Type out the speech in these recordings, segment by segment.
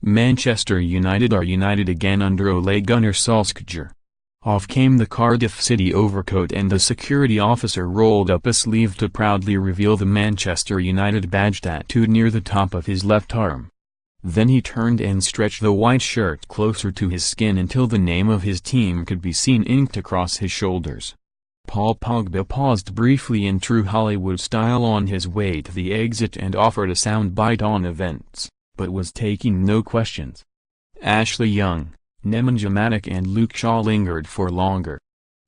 Manchester United are united again under Ole Gunnar Solskjaer. Off came the Cardiff City overcoat and the security officer rolled up a sleeve to proudly reveal the Manchester United badge tattooed near the top of his left arm. Then he turned and stretched the white shirt closer to his skin until the name of his team could be seen inked across his shoulders. Paul Pogba paused briefly in true Hollywood style on his way to the exit and offered a soundbite on events, but was taking no questions. Ashley Young, Nemanja Matic and Luke Shaw lingered for longer.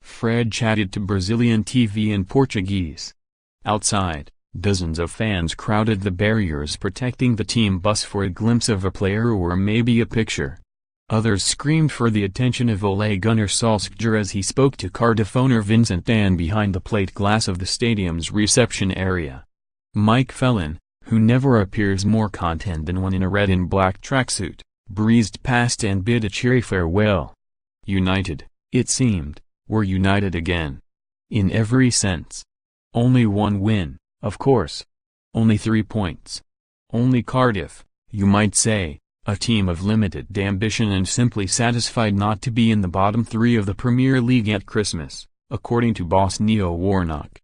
Fred chatted to Brazilian TV in Portuguese. Outside, dozens of fans crowded the barriers protecting the team bus for a glimpse of a player or maybe a picture. Others screamed for the attention of Ole Gunnar Solskjaer as he spoke to Cardiff owner Vincent Tan behind the plate glass of the stadium's reception area. Mike Phelan, who never appears more content than when in a red and black tracksuit, breezed past and bid a cheery farewell. United, it seemed, were united again. In every sense. Only one win, of course. Only 3 points. Only Cardiff, you might say, a team of limited ambition and simply satisfied not to be in the bottom 3 of the Premier League at Christmas, according to boss Neil Warnock.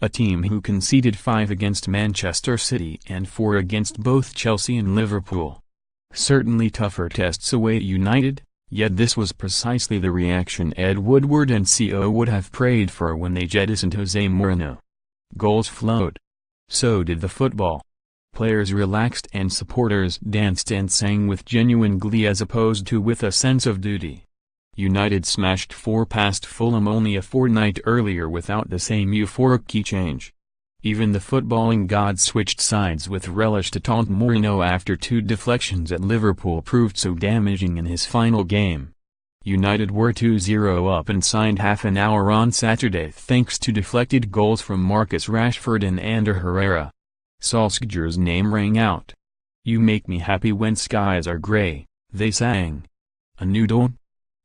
A team who conceded 5 against Manchester City and 4 against both Chelsea and Liverpool. Certainly tougher tests await United, yet this was precisely the reaction Ed Woodward and CO would have prayed for when they jettisoned Jose Mourinho. Goals flowed. So did the football. Players relaxed and supporters danced and sang with genuine glee as opposed to with a sense of duty. United smashed 4 past Fulham only a fortnight earlier without the same euphoric key change. Even the footballing gods switched sides with relish to taunt Mourinho after 2 deflections at Liverpool proved so damaging in his final game. United were 2-0 up and signed half an hour on Saturday thanks to deflected goals from Marcus Rashford and Ander Herrera. Solskjaer's name rang out. "You make me happy when skies are grey," they sang. A new dawn?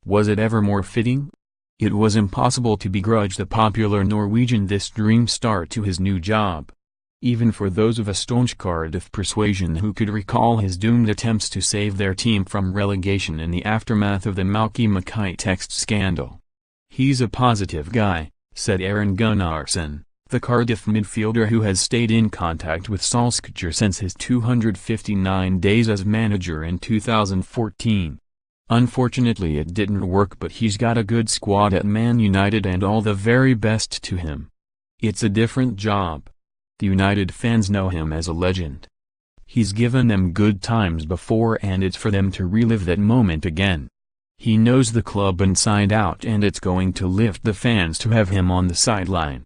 Was it ever more fitting? It was impossible to begrudge the popular Norwegian this dream start to his new job. Even for those of a staunch Cardiff persuasion who could recall his doomed attempts to save their team from relegation in the aftermath of the Malky Mackay text scandal. "He's a positive guy," said Aron Gunnarsson, the Cardiff midfielder who has stayed in contact with Solskjaer since his 259 days as manager in 2014. Unfortunately it didn't work, but he's got a good squad at Man United and all the very best to him. It's a different job. The United fans know him as a legend. He's given them good times before and it's for them to relive that moment again. He knows the club inside out and it's going to lift the fans to have him on the sideline.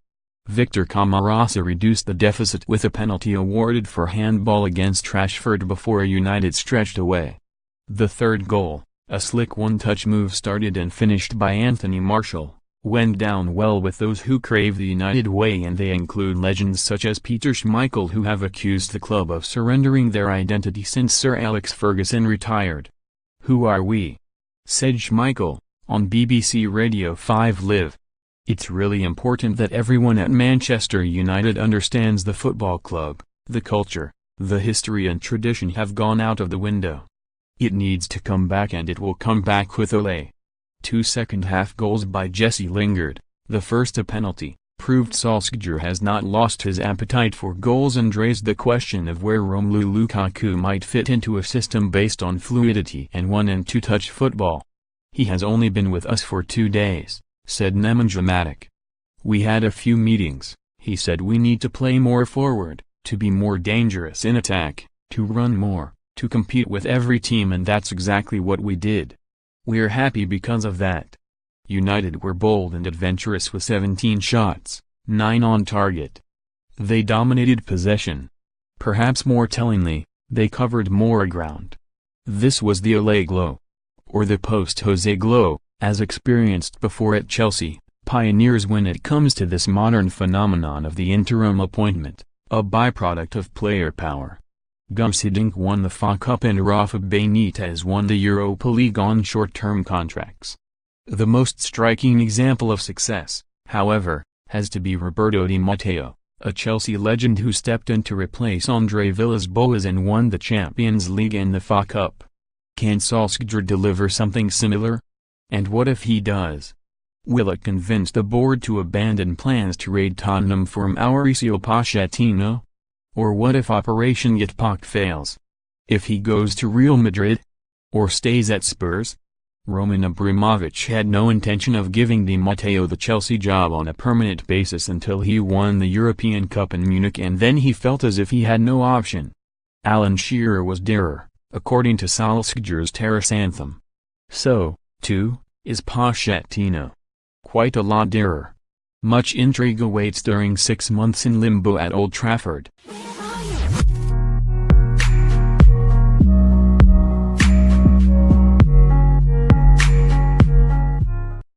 Victor Camarasa reduced the deficit with a penalty awarded for handball against Rashford before United stretched away. The third goal, a slick one-touch move started and finished by Anthony Martial, went down well with those who crave the United way, and they include legends such as Peter Schmeichel who have accused the club of surrendering their identity since Sir Alex Ferguson retired. "Who are we?" said Schmeichel, on BBC Radio 5 Live. "It's really important that everyone at Manchester United understands the football club, the culture, the history and tradition have gone out of the window. It needs to come back and it will come back with Ole." 2 second-half goals by Jesse Lingard, the first a penalty, proved Solskjaer has not lost his appetite for goals and raised the question of where Romelu Lukaku might fit into a system based on fluidity and 1- and 2-touch football. "He has only been with us for 2 days, said Nemanja Matic. "We had a few meetings," he said. "We need to play more forward, to be more dangerous in attack, to run more, to compete with every team, and that's exactly what we did. We're happy because of that." United were bold and adventurous with 17 shots, 9 on target. They dominated possession. Perhaps more tellingly, they covered more ground. This was the Ole glow. Or the post-Jose glow, as experienced before at Chelsea, pioneers when it comes to this modern phenomenon of the interim appointment, a byproduct of player power. Gus Hiddink won the FA Cup and Rafa Benitez won the Europa League on short-term contracts. The most striking example of success, however, has to be Roberto Di Matteo, a Chelsea legend who stepped in to replace Andre Villas-Boas and won the Champions League and the FA Cup. Can Solskjaer deliver something similar? And what if he does? Will it convince the board to abandon plans to raid Tottenham for Mauricio Pochettino? Or what if Operation Get Poch fails? If he goes to Real Madrid? Or stays at Spurs? Roman Abramovich had no intention of giving Di Matteo the Chelsea job on a permanent basis until he won the European Cup in Munich, and then he felt as if he had no option. Alan Shearer was dearer, according to Solskjaer's terrace anthem. So, too, is Pochettino. Quite a lot dearer. Much intrigue awaits during 6 months in limbo at Old Trafford.